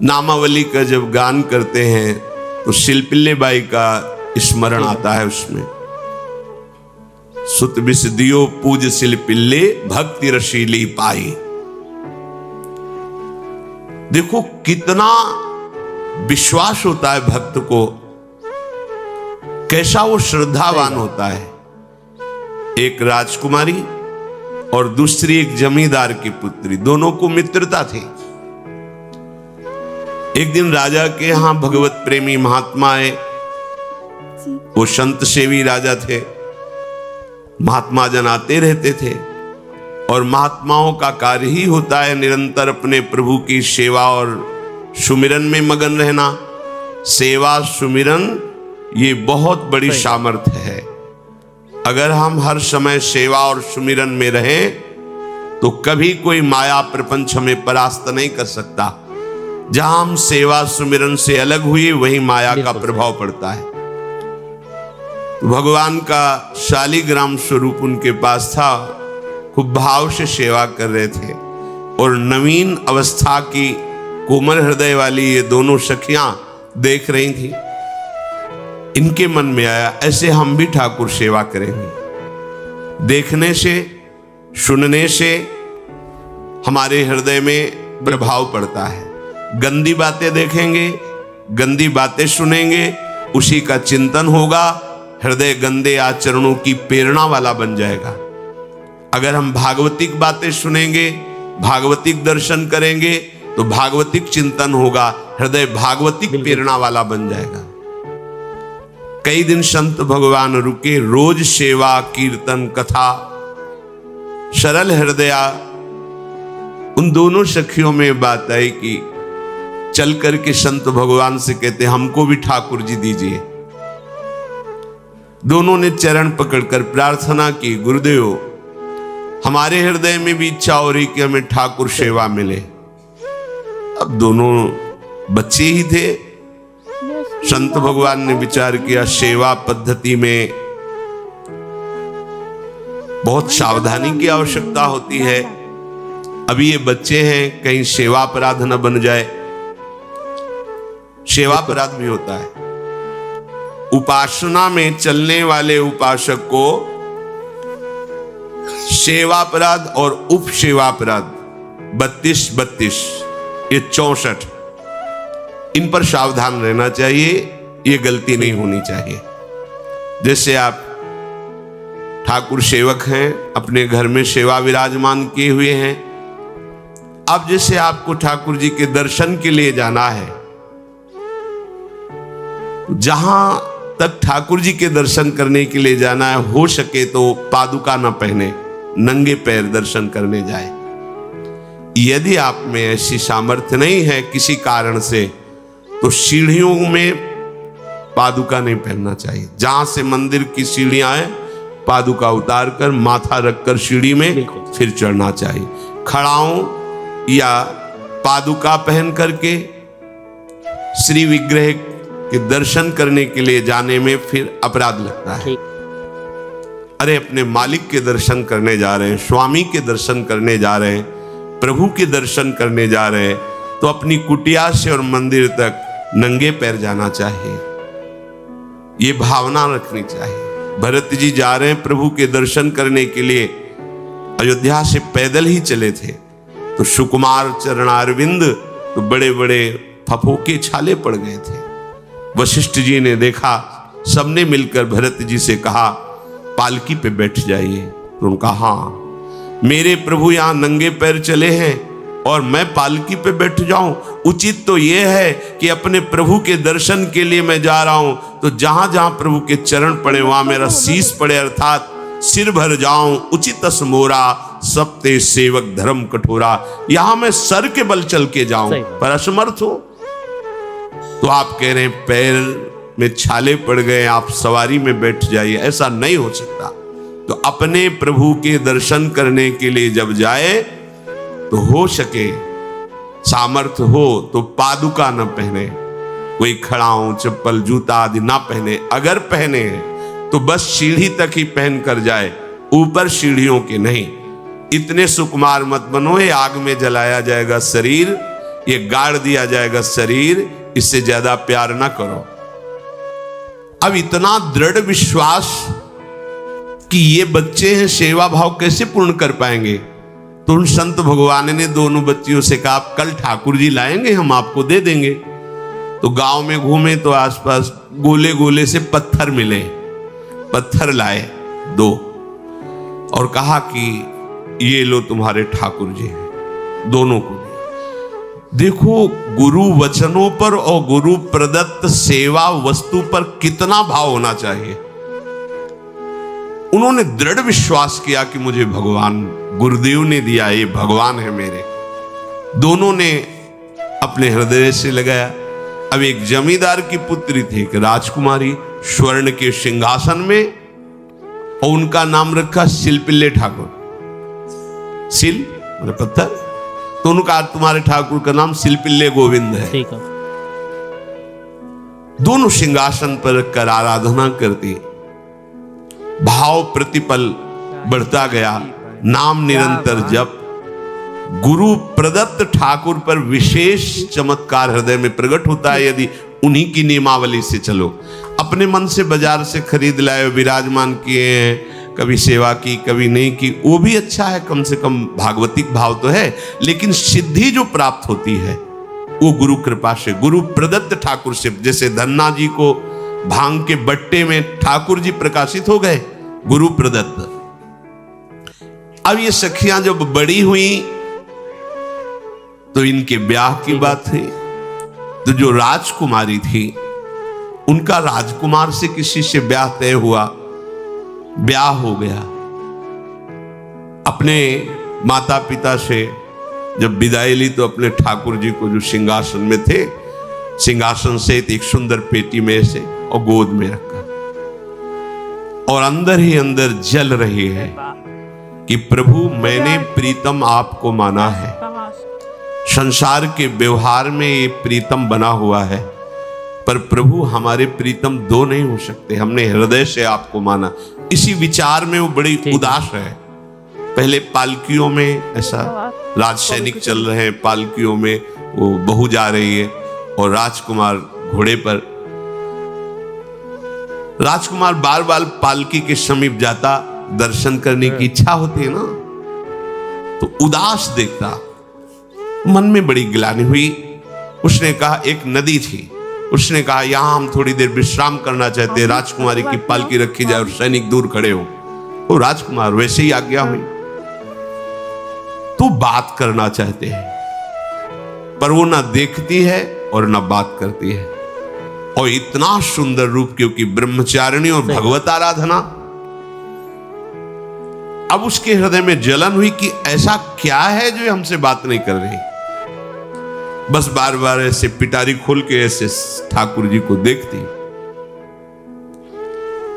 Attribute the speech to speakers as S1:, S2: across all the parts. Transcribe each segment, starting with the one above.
S1: नामावली का जब गान करते हैं तो शिल्पिल्ले बाई का स्मरण आता है उसमें। सुत बिस दियो पूज शिल्पिल्ले भक्ति रशीली पाई। देखो कितना विश्वास होता है भक्त को, कैसा वो श्रद्धावान होता है। एक राजकुमारी और दूसरी एक जमींदार की पुत्री, दोनों को मित्रता थी। एक दिन राजा के यहां भगवत प्रेमी महात्मा आए। वो संत सेवी राजा थे, महात्मा जन आते रहते थे और महात्माओं का कार्य ही होता है निरंतर अपने प्रभु की सेवा और सुमिरन में मगन रहना। सेवा सुमिरन ये बहुत बड़ी सामर्थ्य है। अगर हम हर समय सेवा और सुमिरन में रहें तो कभी कोई माया प्रपंच हमें परास्त नहीं कर सकता। जहां हम सेवा सुमिरन से अलग हुए वहीं माया का प्रभाव पड़ता है। तो भगवान का शालिग्राम स्वरूप उनके पास था, खूब भाव से सेवा कर रहे थे और नवीन अवस्था की कोमल हृदय वाली ये दोनों सखियां देख रही थी। इनके मन में आया ऐसे हम भी ठाकुर सेवा करेंगे। देखने से सुनने से हमारे हृदय में प्रभाव पड़ता है। गंदी बातें देखेंगे, गंदी बातें सुनेंगे, उसी का चिंतन होगा, हृदय गंदे आचरणों की प्रेरणा वाला बन जाएगा। अगर हम भागवतिक बातें सुनेंगे, भागवतिक दर्शन करेंगे तो भागवतिक चिंतन होगा, हृदय भागवतिक प्रेरणा वाला बन जाएगा। कई दिन संत भगवान रुके, रोज सेवा कीर्तन कथा, सरल हृदया। उन दोनों सखियों में बात आई कि चल करके संत भगवान से कहते हमको भी ठाकुर जी दीजिए। दोनों ने चरण पकड़कर प्रार्थना की, गुरुदेव हमारे हृदय में भी इच्छा हो रही कि हमें ठाकुर सेवा मिले। अब दोनों बच्चे ही थे। संत भगवान ने विचार किया सेवा पद्धति में बहुत सावधानी की आवश्यकता होती है। अभी ये बच्चे हैं, कहीं सेवा अपराध न बन जाए। सेवा अपराध भी होता है। उपासना में चलने वाले उपासक को सेवा अपराध और उप सेवा अपराध 32 ये 64, इन पर सावधान रहना चाहिए। ये गलती नहीं होनी चाहिए। जैसे आप ठाकुर सेवक हैं, अपने घर में सेवा विराजमान किए हुए हैं। अब जैसे आपको ठाकुर जी के दर्शन के लिए जाना है, जहां तक ठाकुर जी के दर्शन करने के लिए जाना है, हो सके तो पादुका न पहने, नंगे पैर दर्शन करने जाए। यदि आप में ऐसी सामर्थ्य नहीं है किसी कारण से, तो सीढ़ियों में पादुका नहीं पहनना चाहिए। जहां से मंदिर की सीढ़ियां हैं, पादुका उतार कर माथा रखकर सीढ़ी में फिर चढ़ना चाहिए। खड़ाओं या पादुका पहन करके श्री विग्रह के दर्शन करने के लिए जाने में फिर अपराध लगता है। अरे अपने मालिक के दर्शन करने जा रहे हैं, स्वामी के दर्शन करने जा रहे हैं, प्रभु के दर्शन करने जा रहे हैं, तो अपनी कुटिया से और मंदिर तक नंगे पैर जाना चाहिए। ये भावना रखनी चाहिए। भरत जी जा रहे हैं प्रभु के दर्शन करने के लिए, अयोध्या से पैदल ही चले थे, तो सुकुमार चरणारविंद तो बड़े बड़े फफोके छाले पड़ गए थे। वशिष्ठ जी ने देखा, सबने मिलकर भरत जी से कहा पालकी पे बैठ जाइए। तो उनका हाँ, मेरे प्रभु यहां नंगे पैर चले हैं और मैं पालकी पे बैठ जाऊं? उचित तो यह है कि अपने प्रभु के दर्शन के लिए मैं जा रहा हूं, तो जहां जहां प्रभु के चरण पड़े वहां मेरा शीश पड़े, अर्थात सिर भर जाऊं। उचित मोरा सप्ते सेवक धर्म कठोरा, यहां मैं सर के बल चल के जाऊं पर असमर्थ हो। तो आप कह रहे हैं पैर में छाले पड़ गए, आप सवारी में बैठ जाइए, ऐसा नहीं हो सकता। तो अपने प्रभु के दर्शन करने के लिए जब जाए तो हो सके सामर्थ्य हो तो पादुका न पहने, कोई खड़ाऊं चप्पल जूता आदि ना पहने। अगर पहने हैं तो बस सीढ़ी तक ही पहन कर जाए, ऊपर सीढ़ियों के नहीं। इतने सुकुमार मत बनो, ये आग में जलाया जाएगा शरीर, ये गाड़ दिया जाएगा शरीर, इससे ज्यादा प्यार ना करो। अब इतना दृढ़ विश्वास कि ये बच्चे हैं, सेवा भाव कैसे पूर्ण कर पाएंगे? तो उन संत भगवान ने दोनों बच्चियों से कहा, आप कल ठाकुर जी लाएंगे, हम आपको दे देंगे। तो गांव में घूमे तो आसपास गोले गोले से पत्थर मिले, पत्थर लाए 2 और कहा कि ये लो तुम्हारे ठाकुर जी हैं, दोनों को। देखो गुरु वचनों पर और गुरु प्रदत्त सेवा वस्तु पर कितना भाव होना चाहिए। उन्होंने दृढ़ विश्वास किया कि मुझे भगवान गुरुदेव ने दिया, ये भगवान है मेरे। दोनों ने अपने हृदय से लगाया। अब एक जमींदार की पुत्री थी, एक राजकुमारी, स्वर्ण के सिंहासन में, और उनका नाम रखा शिलपिल्ले ठाकुर। सिल मतलब पत्थर, तो उनका तुम्हारे ठाकुर का नाम शिलपिल्ले गोविंद है।
S2: ठीक है।
S1: दोनों सिंहासन पर रखकर आराधना करती, भाव प्रतिपल बढ़ता गया, नाम निरंतर जप। गुरु प्रदत्त ठाकुर पर विशेष चमत्कार हृदय में प्रकट होता है यदि उन्हीं की नियमावली से चलो। अपने मन से बाजार से खरीद लाए, विराजमान किए हैं, कभी सेवा की कभी नहीं की, वो भी अच्छा है, कम से कम भागवतिक भाव तो है। लेकिन सिद्धि जो प्राप्त होती है वो गुरु कृपा से, गुरु प्रदत्त ठाकुर से। जैसे धन्ना जी को भांग के बट्टे में ठाकुर जी प्रकाशित हो गए, गुरु प्रदत्त। अब ये सखियां जब बड़ी हुई तो इनके ब्याह की बात थी। तो जो राजकुमारी थी उनका राजकुमार से किसी से ब्याह तय हुआ, ब्याह हो गया। अपने माता पिता से जब विदाई ली तो अपने ठाकुर जी को जो सिंहासन में थे, सिंहासन से एक सुंदर पेटी में से और गोद में रखा, और अंदर ही अंदर जल रही है कि प्रभु मैंने प्रीतम आपको माना है, संसार के व्यवहार में ये प्रीतम बना हुआ है, पर प्रभु हमारे प्रीतम 2 नहीं हो सकते, हमने हृदय से आपको माना। इसी विचार में वो बड़ी उदास है। पहले पालकियों में ऐसा राज सैनिक चल रहे हैं, पालकियों में वो बहू जा रही है और राजकुमार घोड़े पर। राजकुमार बार बार पालकी के समीप जाता, दर्शन करने की इच्छा होती है ना, तो उदास देखता, मन में बड़ी गिलानी हुई। उसने कहा, एक नदी थी, उसने कहा यहां हम थोड़ी देर विश्राम करना चाहते हैं, राजकुमारी की पालकी रखी जाए और सैनिक दूर खड़े हो। तो राजकुमार वैसे ही आज्ञा हुई। तो बात करना चाहते हैं, पर वो ना देखती है और ना बात करती है। और इतना सुंदर रूप, क्योंकि ब्रह्मचारिणी और भगवत आराधना। अब उसके हृदय में जलन हुई कि ऐसा क्या है जो हमसे बात नहीं कर रही। बस बार बार ऐसे पिटारी खोल के ऐसे ठाकुर जी को देखती।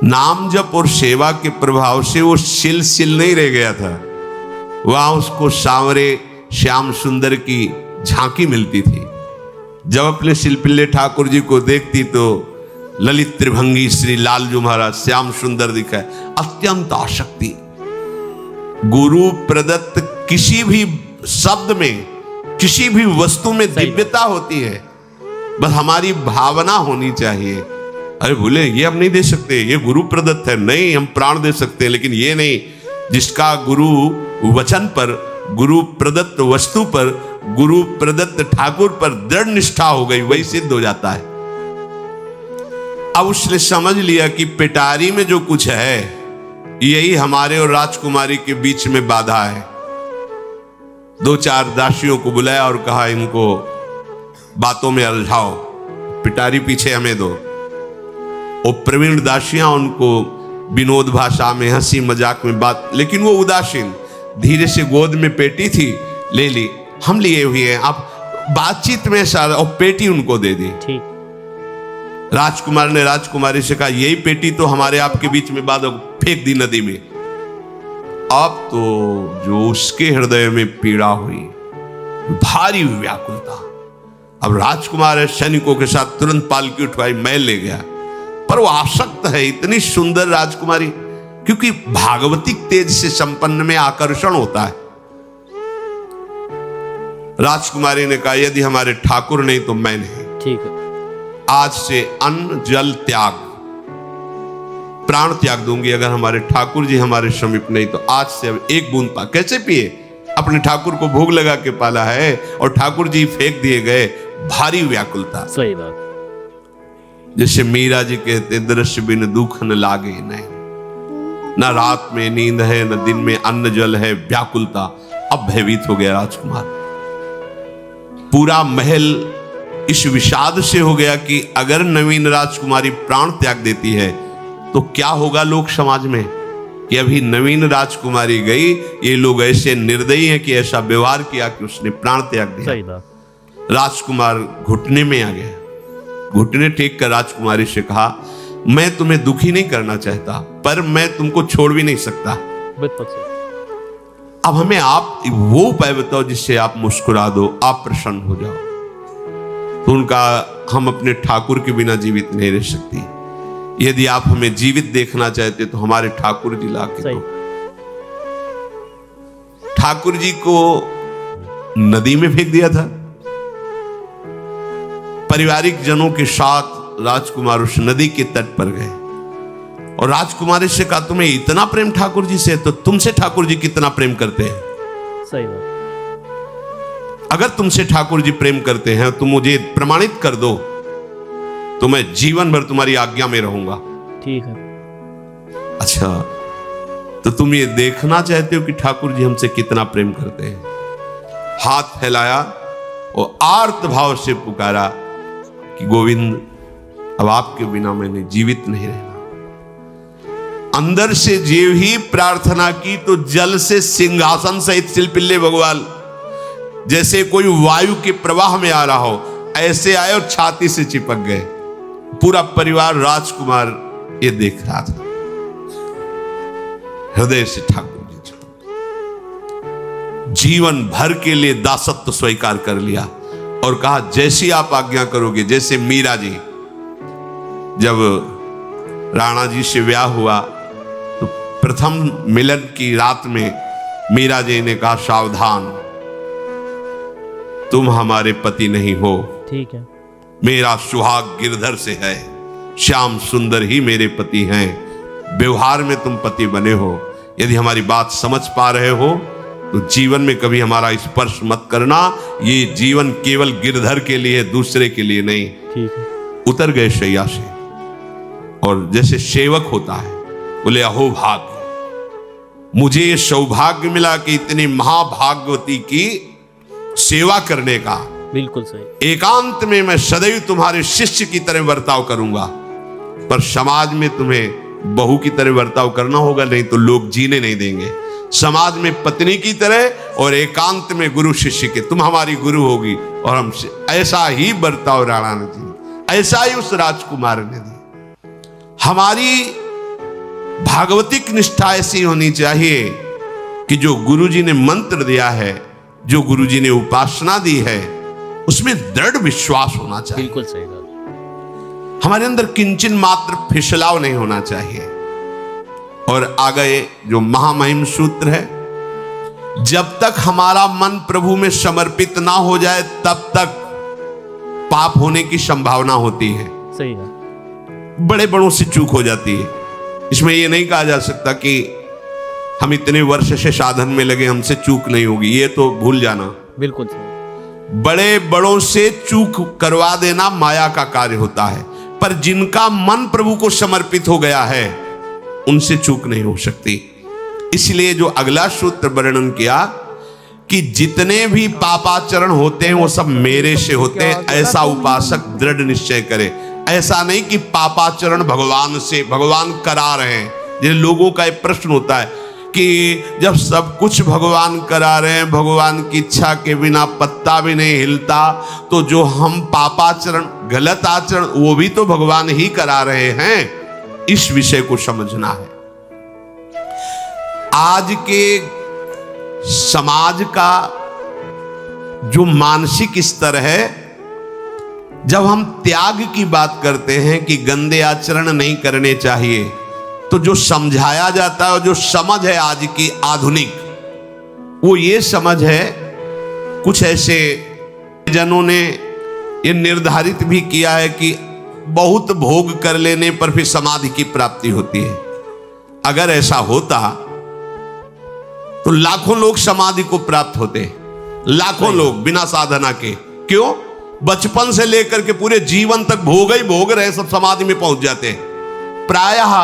S1: नाम जप और सेवा के प्रभाव से वो सिल नहीं रह गया था, वहां उसको सांवरे श्याम सुंदर की झांकी मिलती थी। जब अपने शिलपिल्ले ठाकुर जी को देखती तो ललित त्रिभंगी श्री लालजू महाराज श्याम सुंदर दिखाए, अत्यंत आसक्ति। गुरु प्रदत्त किसी भी शब्द में, किसी भी वस्तु में दिव्यता होती है, बस हमारी भावना होनी चाहिए। अरे बोले ये हम नहीं दे सकते, ये गुरु प्रदत्त है, नहीं हम प्राण दे सकते हैं, लेकिन ये नहीं। जिसका गुरु वचन पर, गुरु प्रदत्त वस्तु पर, गुरु प्रदत्त ठाकुर पर दृढ़ निष्ठा हो गई, वही सिद्ध हो जाता है। अब उसने समझ लिया कि पिटारी में जो कुछ है यही हमारे और राजकुमारी के बीच में बाधा है। 2-4 दासियों को बुलाया और कहा इनको बातों में उलझाओ, पिटारी पीछे हमें दो। और प्रवीण दासियां उनको विनोद भाषा में, हंसी मजाक में बात, लेकिन वो उदासीन। धीरे से गोद में पेटी थी, ले ली, हम लिए हुए हैं, आप बातचीत में सारा, और पेटी उनको दे दी।
S2: ठीक।
S1: राजकुमार ने राजकुमारी से कहा यही पेटी तो हमारे आपके बीच में बात, फेंक दी नदी में। अब तो जो उसके हृदय में पीड़ा हुई, भारी व्याकुलता। अब राजकुमार सैनिकों के साथ तुरंत पालकी उठवाई, मैल ले गया। पर वो आसक्त है, इतनी सुंदर राजकुमारी, क्योंकि भागवतिक तेज से संपन्न में आकर्षण होता है। राजकुमारी ने कहा यदि हमारे ठाकुर नहीं तो मैं नहीं।
S2: ठीक है।
S1: आज से अन्न जल त्याग, प्राण त्याग दूंगी अगर हमारे ठाकुर जी हमारे समीप नहीं तो। आज से अब एक बूंद पा कैसे पिए? अपने ठाकुर को भोग लगा के पाला है और ठाकुर जी फेंक दिए गए। भारी व्याकुलता।
S2: सही बात।
S1: जैसे मीरा जी कहते दृश्य बिन दुख न लागे नहीं, न रात में नींद है न दिन में अन्न जल है, व्याकुलता। अब भयभीत हो गया राजकुमार। पूरा महल इस विषाद से हो गया कि अगर नवीन राजकुमारी प्राण त्याग देती है तो क्या होगा लोक समाज में, कि अभी नवीन राजकुमारी गई, ये लोग ऐसे निर्दयी हैं कि ऐसा व्यवहार किया कि उसने प्राण त्याग दिया।
S2: सही बात।
S1: राजकुमार घुटने में आ गया। घुटने टेक कर राजकुमारी से कहा मैं तुम्हें दुखी नहीं करना चाहता पर मैं तुमको छोड़ भी नहीं सकता।
S2: बिल्कुल सही।
S1: अब हमें आप वो उपाय बताओ जिससे आप मुस्कुरा दो, आप प्रसन्न हो जाओ। तो उनका हम अपने ठाकुर के बिना जीवित नहीं रह सकती। यदि आप हमें जीवित देखना चाहते तो हमारे ठाकुर जी ला के दो। ठाकुर जी को नदी में फेंक दिया था। पारिवारिक जनों के साथ राजकुमार उस नदी के तट पर गए और राजकुमारी से कहा तुम्हें इतना प्रेम ठाकुर जी से तो तुमसे ठाकुर जी कितना प्रेम करते हैं।
S2: सही बात।
S1: अगर तुमसे ठाकुर जी प्रेम करते हैं तो मुझे प्रमाणित कर दो, तो मैं जीवन भर तुम्हारी आज्ञा में रहूंगा।
S2: ठीक है।
S1: अच्छा, तो तुम ये देखना चाहते हो कि ठाकुर जी हमसे कितना प्रेम करते हैं। हाथ फैलाया और आर्त भाव से पुकारा कि गोविंद अब आपके बिना मैंने जीवित नहीं रहना। अंदर से जीव ही प्रार्थना की तो जल से सिंहासन सहित शिल्पिल्ले भगवान जैसे कोई वायु के प्रवाह में आ रहा हो ऐसे आए और छाती से चिपक गए। पूरा परिवार राजकुमार ये देख रहा था। हृदय से ठाकुर जी जीवन भर के लिए दासत्व स्वीकार कर लिया और कहा जैसी आप आज्ञा करोगे। जैसे मीरा जी जब राणा जी से ब्याह हुआ तो प्रथम मिलन की रात में मीरा जी ने कहा सावधान तुम हमारे पति नहीं हो।
S2: ठीक है।
S1: मेरा सुहाग गिरधर से है, श्याम सुंदर ही मेरे पति हैं। व्यवहार में तुम पति बने हो। यदि हमारी बात समझ पा रहे हो तो जीवन में कभी हमारा स्पर्श मत करना। ये जीवन केवल गिरधर के लिए, दूसरे के लिए नहीं।
S2: ठीक है।
S1: उतर गए शैया से और जैसे सेवक होता है बोले अहो भाग्य, मुझे ये सौभाग्य मिला कि इतनी महाभागवती की सेवा करने का।
S2: बिल्कुल सही।
S1: एकांत में मैं सदैव तुम्हारे शिष्य की तरह बर्ताव करूंगा, पर समाज में तुम्हें बहू की तरह बर्ताव करना होगा, नहीं तो लोग जीने नहीं देंगे। समाज में पत्नी की तरह और एकांत में गुरु शिष्य के। तुम हमारी गुरु होगी और हम ऐसा ही बर्ताव राणा ने दिया, ऐसा ही उस राजकुमार ने दिया। हमारी भागवतिक निष्ठा ऐसी होनी चाहिए कि जो गुरुजी ने मंत्र दिया है, जो गुरुजी ने उपासना दी है, उसमें दृढ़ विश्वास होना चाहिए।
S2: बिल्कुल सही बात।
S1: हमारे अंदर किंचन मात्र फिसलाव नहीं होना चाहिए। और आगे जो महामहिम सूत्र है, जब तक हमारा मन प्रभु में समर्पित ना हो जाए तब तक पाप होने की संभावना होती है।
S2: सही है।
S1: बड़े बड़ों से चूक हो जाती है। इसमें यह नहीं कहा जा सकता कि हम इतने वर्ष से साधन में लगे हमसे चूक नहीं होगी, ये तो भूल जाना।
S2: बिल्कुल सही।
S1: बड़े बड़ों से चूक करवा देना माया का कार्य होता है, पर जिनका मन प्रभु को समर्पित हो गया है उनसे चूक नहीं हो सकती। इसलिए जो अगला सूत्र वर्णन किया कि जितने भी पापाचरण होते हैं वो सब मेरे से होते हैं, ऐसा उपासक दृढ़ निश्चय करे। ऐसा नहीं कि पापाचरण भगवान से, भगवान करा रहे हैं। जिन लोगों का एक प्रश्न होता है कि जब सब कुछ भगवान करा रहे हैं, भगवान की इच्छा के बिना पत्ता भी नहीं हिलता, तो जो हम पापाचरण गलत आचरण वो भी तो भगवान ही करा रहे हैं। इस विषय को समझना है। आज के समाज का जो मानसिक स्तर है, जब हम त्याग की बात करते हैं कि गंदे आचरण नहीं करने चाहिए, तो जो समझाया जाता है और जो समझ है आज की आधुनिक, वो ये समझ है कुछ ऐसे जनों ने ये निर्धारित भी किया है कि बहुत भोग कर लेने पर फिर समाधि की प्राप्ति होती है। अगर ऐसा होता तो लाखों लोग समाधि को प्राप्त होते, लाखों लोग बिना साधना के। क्यों? बचपन से लेकर के पूरे जीवन तक भोग ही भोग रहे, सब समाधि में पहुंच जाते हैं। प्रायः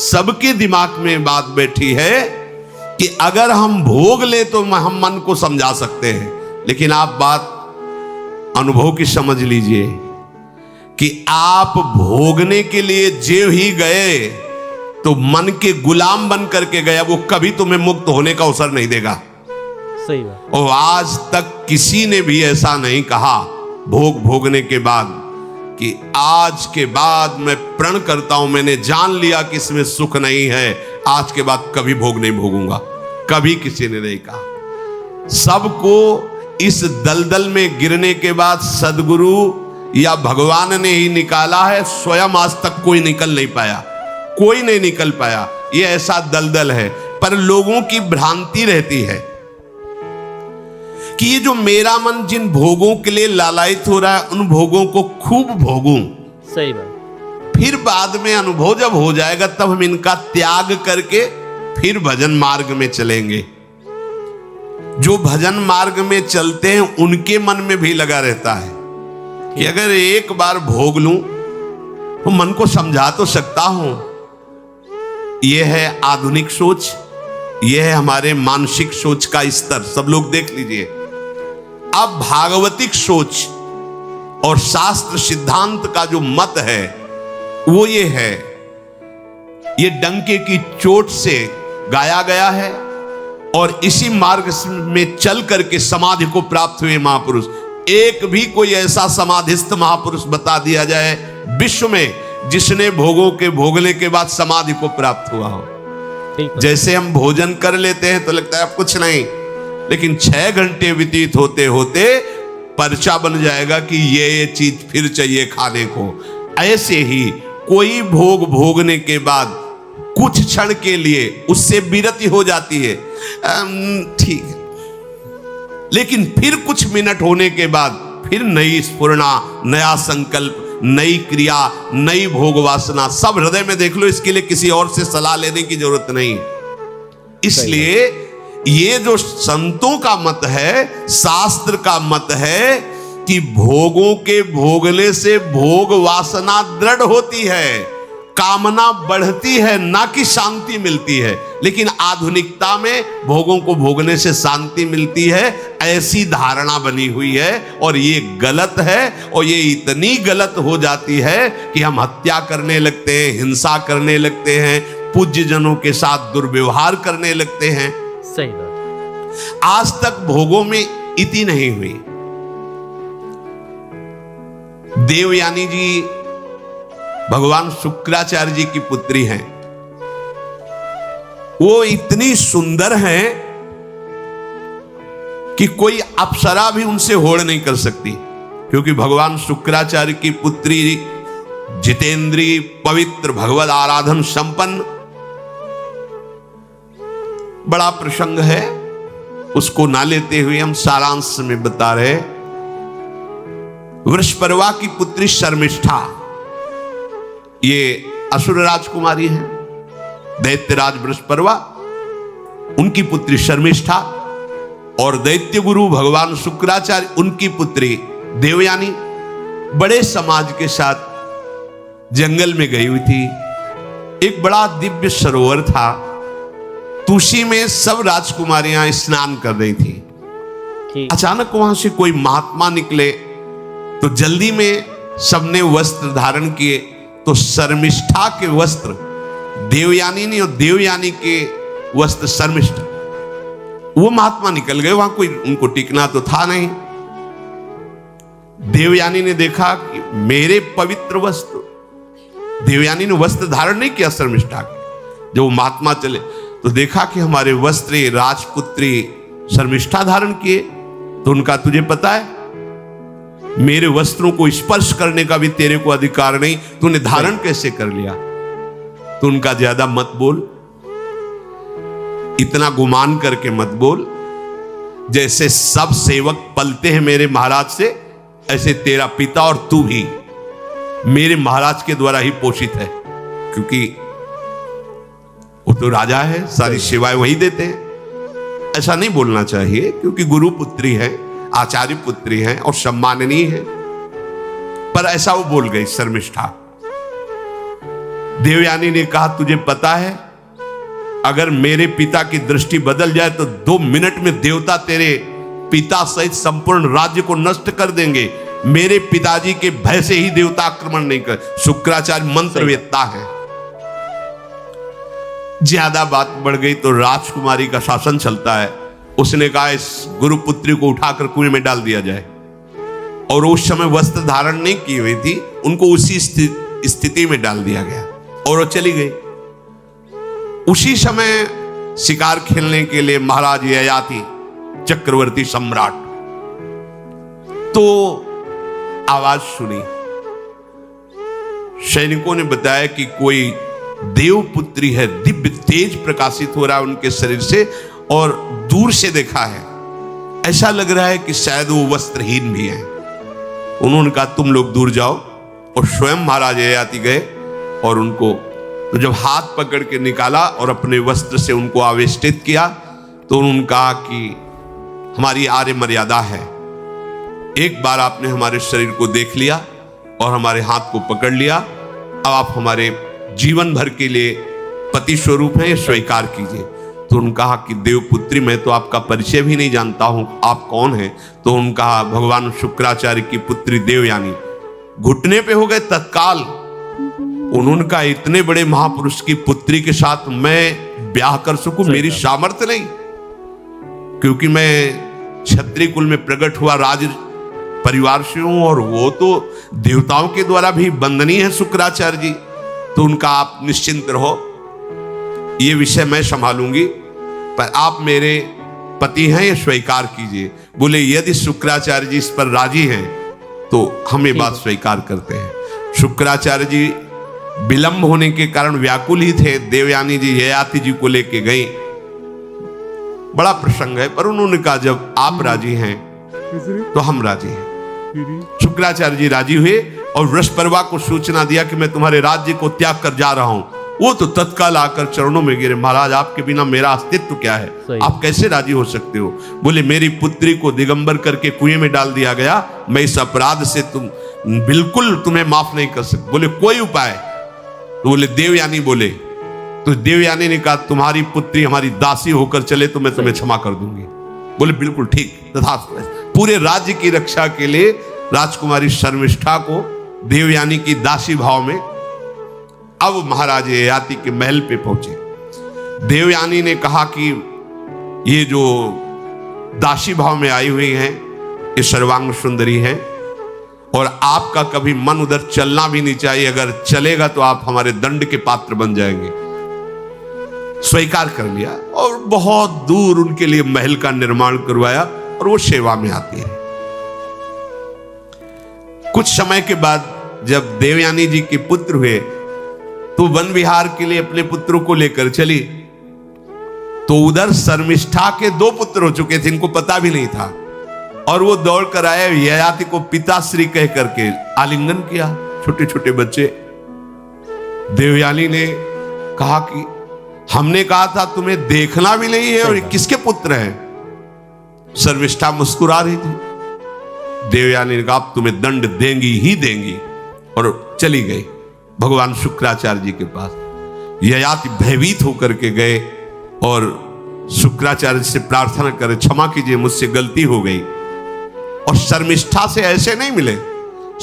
S1: सबके दिमाग में बात बैठी है कि अगर हम भोग ले तो हम मन को समझा सकते हैं, लेकिन आप बात अनुभव की समझ लीजिए कि आप भोगने के लिए जो ही गए तो मन के गुलाम बन करके गया, वो कभी तुम्हें मुक्त होने का अवसर नहीं देगा।
S2: सही बात।
S1: और आज तक किसी ने भी ऐसा नहीं कहा भोग भोगने के बाद कि आज के बाद मैं प्रण करता हूं, मैंने जान लिया कि इसमें सुख नहीं है, आज के बाद कभी भोग नहीं भोगूंगा। कभी किसी ने नहीं कहा। सबको इस दलदल में गिरने के बाद सदगुरु या भगवान ने ही निकाला है, स्वयं आज तक कोई निकल नहीं पाया, कोई नहीं निकल पाया। ये ऐसा दलदल है। पर लोगों की भ्रांति रहती है कि ये जो मेरा मन जिन भोगों के लिए लालायित हो रहा है, उन भोगों को खूब भोगूं,
S2: सही बात।
S1: फिर बाद में अनुभव जब हो जाएगा तब हम इनका त्याग करके फिर भजन मार्ग में चलेंगे। जो भजन मार्ग में चलते हैं उनके मन में भी लगा रहता है कि अगर एक बार भोग लूं तो मन को समझा तो सकता हूं। यह है आधुनिक सोच, यह है हमारे मानसिक सोच का स्तर। सब लोग देख लीजिए। अब भागवतिक सोच और शास्त्र सिद्धांत का जो मत है वो ये है, ये डंके की चोट से गाया गया है और इसी मार्ग में चल करके समाधि को प्राप्त हुए महापुरुष। एक भी कोई ऐसा समाधिस्थ महापुरुष बता दिया जाए विश्व में जिसने भोगों के भोगने के बाद समाधि को प्राप्त हुआ हो। जैसे हम भोजन कर लेते हैं तो लगता है अब कुछ नहीं, लेकिन 6 घंटे व्यतीत होते होते पर्चा बन जाएगा कि ये चीज फिर चाहिए खाने को। ऐसे ही कोई भोग भोगने के बाद कुछ क्षण के लिए उससे विरति हो जाती है, ठीक है, लेकिन फिर कुछ मिनट होने के बाद फिर नई स्फुरना, नया संकल्प, नई क्रिया, नई भोग वासना सब हृदय में देख लो। इसके लिए किसी और से सलाह लेने की जरूरत नहीं। इसलिए ये जो संतों का मत है, शास्त्र का मत है कि भोगों के भोगने से भोग वासना दृढ़ होती है, कामना बढ़ती है, ना कि शांति मिलती है। लेकिन आधुनिकता में भोगों को भोगने से शांति मिलती है, ऐसी धारणा बनी हुई है और ये गलत है। और ये इतनी गलत हो जाती है कि हम हत्या करने लगते हैं, हिंसा करने लगते हैं, पूज्य जनों के साथ दुर्व्यवहार करने लगते हैं।
S2: सही बात।
S1: आज तक भोगों में इति नहीं हुई। देवयानी जी भगवान शुक्राचार्य जी की पुत्री हैं। वो इतनी सुंदर हैं कि कोई अप्सरा भी उनसे होड़ नहीं कर सकती, क्योंकि भगवान शुक्राचार्य की पुत्री जितेंद्री, पवित्र, भगवद आराधन संपन्न। बड़ा प्रसंग है, उसको ना लेते हुए हम सारांश में बता रहे। वृषपर्वा की पुत्री शर्मिष्ठा, ये असुर राजकुमारी है, दैत्यराज वृषपर्वा, उनकी पुत्री शर्मिष्ठा, और दैत्य गुरु भगवान शुक्राचार्य उनकी पुत्री देवयानी बड़े समाज के साथ जंगल में गई हुई थी। एक बड़ा दिव्य सरोवर था, तुलसी में सब राजकुमारियां स्नान कर रही थी। अचानक वहां से कोई महात्मा निकले तो जल्दी में सबने वस्त्र धारण किए। तो शर्मिष्ठा के वस्त्र देवयानी ने और देवयानी के वस्त्र शर्मिष्ठा, वो महात्मा निकल गए। वहां कोई उनको टिकना तो था नहीं। देवयानी ने देखा कि मेरे पवित्र वस्त्र, देवयानी ने वस्त्र धारण नहीं किया शर्मिष्ठा के। जब वो महात्मा चले तो देखा कि हमारे वस्त्र राजपुत्री शर्मिष्ठा धारण किए। तो उनका तुझे पता है मेरे वस्त्रों को स्पर्श करने का भी तेरे को अधिकार नहीं, तूने धारण कैसे कर लिया? तो उनका ज्यादा मत बोल, इतना गुमान करके मत बोल। जैसे सब सेवक पलते हैं मेरे महाराज से, ऐसे तेरा पिता और तू भी मेरे महाराज के द्वारा ही पोषित है, क्योंकि वो तो राजा है, सारी सेवाएं वही देते हैं। ऐसा नहीं बोलना चाहिए, क्योंकि गुरु पुत्री है, आचार्य पुत्री है और सम्माननीय है, पर ऐसा वो बोल गई शर्मिष्ठा। देवयानी ने कहा, तुझे पता है अगर मेरे पिता की दृष्टि बदल जाए तो 2 मिनट में देवता तेरे पिता सहित संपूर्ण राज्य को नष्ट कर देंगे। मेरे पिताजी के भय से ही देवता आक्रमण नहीं कर। शुक्राचार्य मंत्रवेत्ता है। ज्यादा बात बढ़ गई तो राजकुमारी का शासन चलता है। उसने कहा इस गुरुपुत्री को उठाकर कुएं में डाल दिया जाए, और उस समय वस्त्र धारण नहीं की हुई थी, उनको उसी स्थिति में डाल दिया गया और वो चली गई। उसी समय शिकार खेलने के लिए महाराज ययाति चक्रवर्ती सम्राट तो आवाज सुनी। सैनिकों ने बताया कि कोई देवपुत्री है, दिव्य तेज प्रकाशित हो रहा है उनके शरीर से, और दूर से देखा है ऐसा लग रहा है कि शायद वो वस्त्रहीन भी है। उन्होंने कहा तुम लोग दूर जाओ, और स्वयं महाराज ययाति गए और उनको तो जब हाथ पकड़ के निकाला और अपने वस्त्र से उनको आवेष्टित किया, तो उन्होंने कहा कि हमारी आर्य मर्यादा है, एक बार आपने हमारे शरीर को देख लिया और हमारे हाथ को पकड़ लिया, अब आप हमारे जीवन भर के लिए पति स्वरूप हैं, स्वीकार कीजिए। तो उन्होंने कहा कि देवपुत्री मैं तो आपका परिचय भी नहीं जानता हूं, आप कौन हैं? तो उन्होंने कहा भगवान शुक्राचार्य की पुत्री देवयानी। घुटने पे हो गए तत्काल। उन्होंने कहा इतने बड़े महापुरुष की पुत्री के साथ मैं ब्याह कर सकूं, मेरी सामर्थ्य नहीं, क्योंकि मैं क्षत्रिय कुल में प्रकट हुआ राज परिवार से हूं, और वो तो देवताओं के द्वारा भी वंदनीय है शुक्राचार्य जी। तो उनका आप निश्चिंत रहो, ये विषय मैं संभालूंगी, पर आप मेरे पति हैं, ये स्वीकार कीजिए। बोले यदि शुक्राचार्य जी इस पर राजी हैं तो हम ये बात स्वीकार करते हैं। शुक्राचार्य जी विलंब होने के कारण व्याकुल ही थे। देवयानी जी ययाति जी को लेके गई। बड़ा प्रसंग है, पर उन्होंने कहा जब आप राजी हैं तो हम राजी हैं। शुक्राचार्य जी राजी हुए और वृषपर्वा को सूचना दिया कि मैं तुम्हारे राज्य को त्याग कर जा रहा हूं। वो तो तत्काल आकर चरणों में गिरे, महाराज आपके बिना मेरा अस्तित्व क्या है, आप कैसे राजी हो सकते हो? बोले मेरी पुत्री को दिगंबर करके कुएं में डाल दिया गया, मैं इस अपराध से बिल्कुल तुम्हें माफ नहीं कर सकता। बोले कोई उपाय? तो बोले देवयानी बोले। तो देवयानी ने कहा तुम्हारी पुत्री हमारी दासी होकर चले तो मैं तुम्हें क्षमा कर दूंगी। बोले बिल्कुल ठीक, तथास्तु। पूरे राज्य की रक्षा के लिए राजकुमारी शर्मिष्ठा को देवयानी की दासी भाव में अब महाराज ययाति के महल पे पहुंचे। देवयानी ने कहा कि ये जो दासी भाव में आई हुई हैं ये सर्वांग सुंदरी है, और आपका कभी मन उधर चलना भी नहीं चाहिए, अगर चलेगा तो आप हमारे दंड के पात्र बन जाएंगे। स्वीकार कर लिया और बहुत दूर उनके लिए महल का निर्माण करवाया और वो सेवा में आती है। कुछ समय के बाद जब देवयानी जी के पुत्र हुए तो वन विहार के लिए अपने पुत्रों को लेकर चली, तो उधर शर्मिष्ठा के 2 पुत्र हो चुके थे, इनको पता भी नहीं था, और वो दौड़ कर आए, ययाति को पिताश्री कह करके आलिंगन किया, छोटे छोटे बच्चे। देवयानी ने कहा कि हमने कहा था तुम्हें देखना भी नहीं है, और किसके पुत्र हैं? शर्मिष्ठा मुस्कुरा रही थी। देवयानी ने कहा तुम्हें दंड देंगी ही देंगी, और चली गई भगवान शुक्राचार्य जी के पास। ययाति भयभीत होकर के गए और शुक्राचार्य से प्रार्थना करे क्षमा कीजिए मुझसे गलती हो गई। और शर्मिष्ठा से ऐसे नहीं मिले।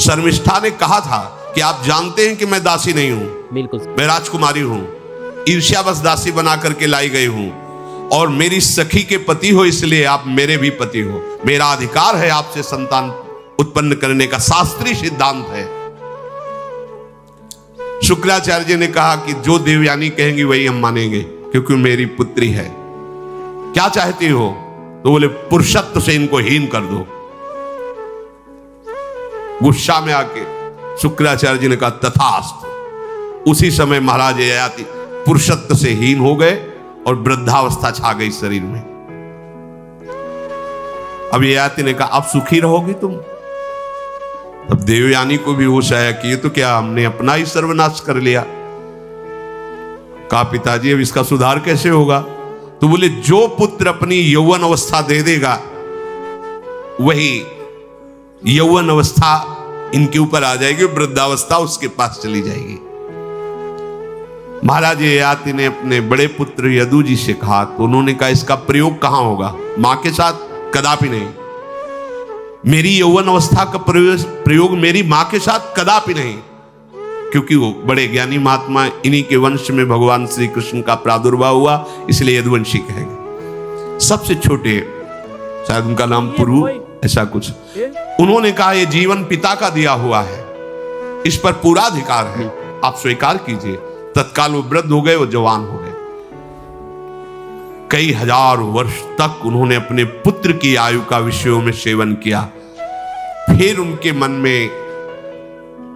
S1: शर्मिष्ठा ने कहा था कि आप जानते हैं कि मैं दासी नहीं हूं,
S2: बिल्कुल
S1: मैं राजकुमारी हूं, ईर्ष्यावश दासी बना करके लाई गई हूं, और मेरी सखी के पति हो इसलिए आप मेरे भी पति हो, मेरा अधिकार है आपसे संतान उत्पन्न करने का, शास्त्रीय सिद्धांत है। शुक्राचार्य जी ने कहा कि जो देवयानी कहेंगी वही हम मानेंगे, क्योंकि मेरी पुत्री है। क्या चाहती हो? तो बोले पुरुषत्व से इनको हीन कर दो। गुस्सा में आके शुक्राचार्य जी ने कहा तथास्तु। उसी समय महाराज ययाति पुरुषत्व से हीन हो गए और वृद्धावस्था छा गई शरीर में। अब ययाति ने कहा अब सुखी रहोगी तुम। अब देवयानी को भी होश आया कि ये तो क्या हमने अपना ही सर्वनाश कर लिया। कहा पिताजी अब इसका सुधार कैसे होगा? तो बोले जो पुत्र अपनी यौवन अवस्था दे देगा वही यौवन अवस्था इनके ऊपर आ जाएगी, वृद्धावस्था उसके पास चली जाएगी। महाराज ययाति ने अपने बड़े पुत्र यदु जी से कहा, तो उन्होंने कहा इसका प्रयोग कहां होगा? मां के साथ कदापि नहीं। मेरी यौवन अवस्था का प्रयोग मेरी मां के साथ कदापि नहीं, क्योंकि वो बड़े ज्ञानी महात्मा, इन्हीं के वंश में भगवान श्री कृष्ण का प्रादुर्भाव हुआ, इसलिए यदुवंशी कहेंगे। सबसे छोटे, शायद उनका नाम पुरु, ऐसा कुछ। उन्होंने कहा ये जीवन पिता का दिया हुआ है, इस पर पूरा अधिकार है, आप स्वीकार कीजिए। तत्काल वो वृद्ध हो गए, वो जवान हो गए। कई हजार वर्ष तक उन्होंने अपने पुत्र की आयु का विषयों में सेवन किया। फिर उनके मन में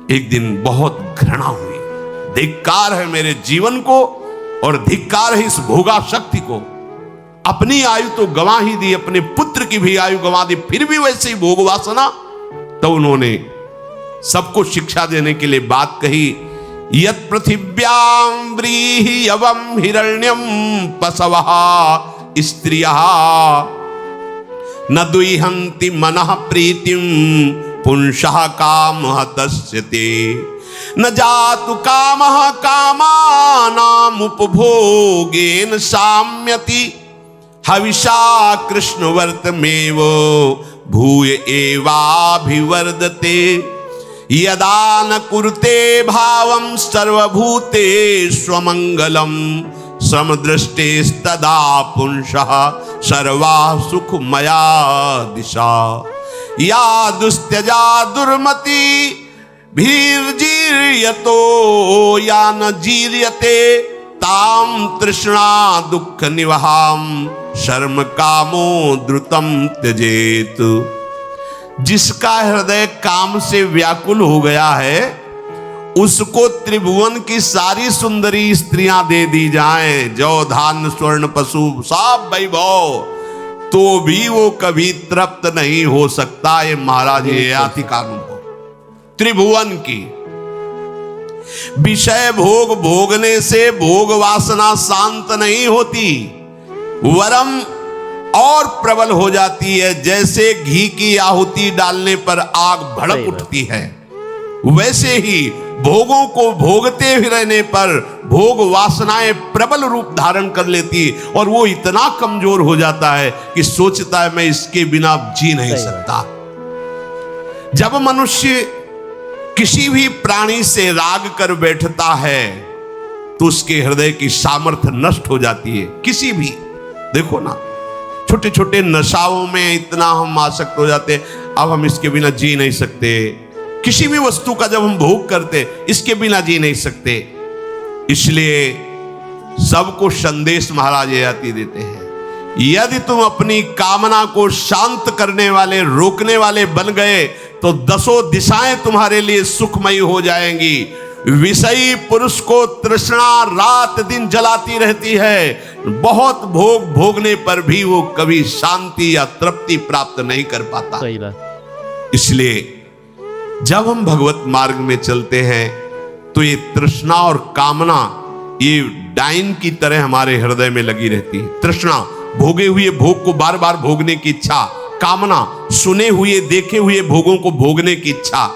S1: एक दिन बहुत घृणा हुई, धिक्कार है मेरे जीवन को और धिक्कार है इस भोगा शक्ति को। अपनी आयु तो गंवा ही दी, अपने पुत्र की भी आयु गंवा दी, फिर भी वैसे ही भोग वासना। तो उन्होंने सबको शिक्षा देने के लिए बात कही, यत् पृथिव्यां व्रीहि यवं हिरण्यं पशवः स्त्रियः न दुह्यन्ति मनः प्रीतिं पुंसः कामः तस्य ते न जातु कामः कामानाम् उपभोगेन साम्यति हविषा कृष्णवर्तमेव भूय एवाभिवर्धते यदा न कुरुते भावं सर्वभूतेष्वमङ्गलं समदृष्टेस्तदा पुंसः सर्वा सुखमया दिशा या दुस्त्यजा दुर्मति भीर्जीर्यतो या न जीर्यते ताम तृष्णा दुख निवहाम शर्म कामो द्रुतम त्यजेत। जिसका हृदय काम से व्याकुल हो गया है उसको त्रिभुवन की सारी सुंदरी स्त्रियां दे दी जाएं, जौ धान्य स्वर्ण पशु सब वैभव, तो भी वो कभी तृप्त नहीं हो सकता। ये महाराज ययाति का अनुभव। त्रिभुवन की विषय भोग भोगने से भोग वासना शांत नहीं होती, वरम और प्रबल हो जाती है। जैसे घी की आहुति डालने पर आग भड़क उठती है, वैसे ही भोगों को भोगते हुए रहने पर भोग वासनाएं प्रबल रूप धारण कर लेती और वो इतना कमजोर हो जाता है कि सोचता है मैं इसके बिना जी नहीं सकता। जब मनुष्य किसी भी प्राणी से राग कर बैठता है तो उसके हृदय की सामर्थ्य नष्ट हो जाती है। किसी भी, देखो ना, छोटे छोटे नशाओं में इतना हम आसक्त हो जाते हैं, अब हम इसके बिना जी नहीं सकते। किसी भी वस्तु का जब हम भोग करते इसके बिना जी नहीं सकते। इसलिए सबको संदेश महाराज ययाति देते हैं, यदि तुम अपनी कामना को शांत करने वाले, रोकने वाले बन गए तो दसों दिशाएं तुम्हारे लिए सुखमयी हो जाएंगी। विषयी पुरुष को तृष्णा रात दिन जलाती रहती है, बहुत भोग भोगने पर भी वो कभी शांति या तृप्ति प्राप्त नहीं कर पाता।
S2: सही बात।
S1: इसलिए जब हम भगवत मार्ग में चलते हैं तो ये तृष्णा और कामना ये डाइन की तरह हमारे हृदय में लगी रहती है। तृष्णा, भोगे हुए भोग को बार बार भोगने की इच्छा, कामना, सुने हुए देखे हुए भोगों को भोगने की इच्छा।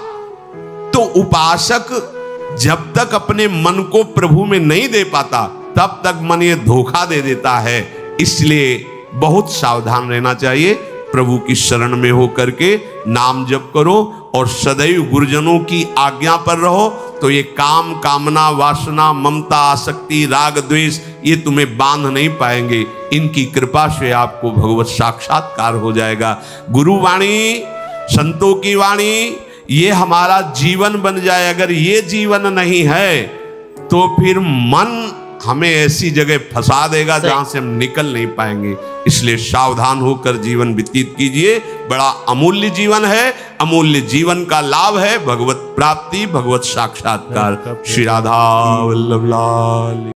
S1: तो उपासक जब तक अपने मन को प्रभु में नहीं दे पाता तब तक मन ये धोखा दे देता है। इसलिए बहुत सावधान रहना चाहिए। प्रभु की शरण में हो करके नाम जप करो और सदैव गुरुजनों की आज्ञा पर रहो, तो ये काम, कामना, वासना, ममता, आसक्ति, राग, द्वेष ये तुम्हें बांध नहीं पाएंगे। इनकी कृपा से आपको भगवत साक्षात्कार हो जाएगा। गुरु वाणी, संतों की वाणी ये हमारा जीवन बन जाए। अगर ये जीवन नहीं है तो फिर मन हमें ऐसी जगह फंसा देगा जहां से हम निकल नहीं पाएंगे। इसलिए सावधान होकर जीवन व्यतीत कीजिए। बड़ा अमूल्य जीवन है, अमूल्य जीवन का लाभ है भगवत प्राप्ति, भगवत साक्षात्कार। श्री राधा वल्लभ लाल।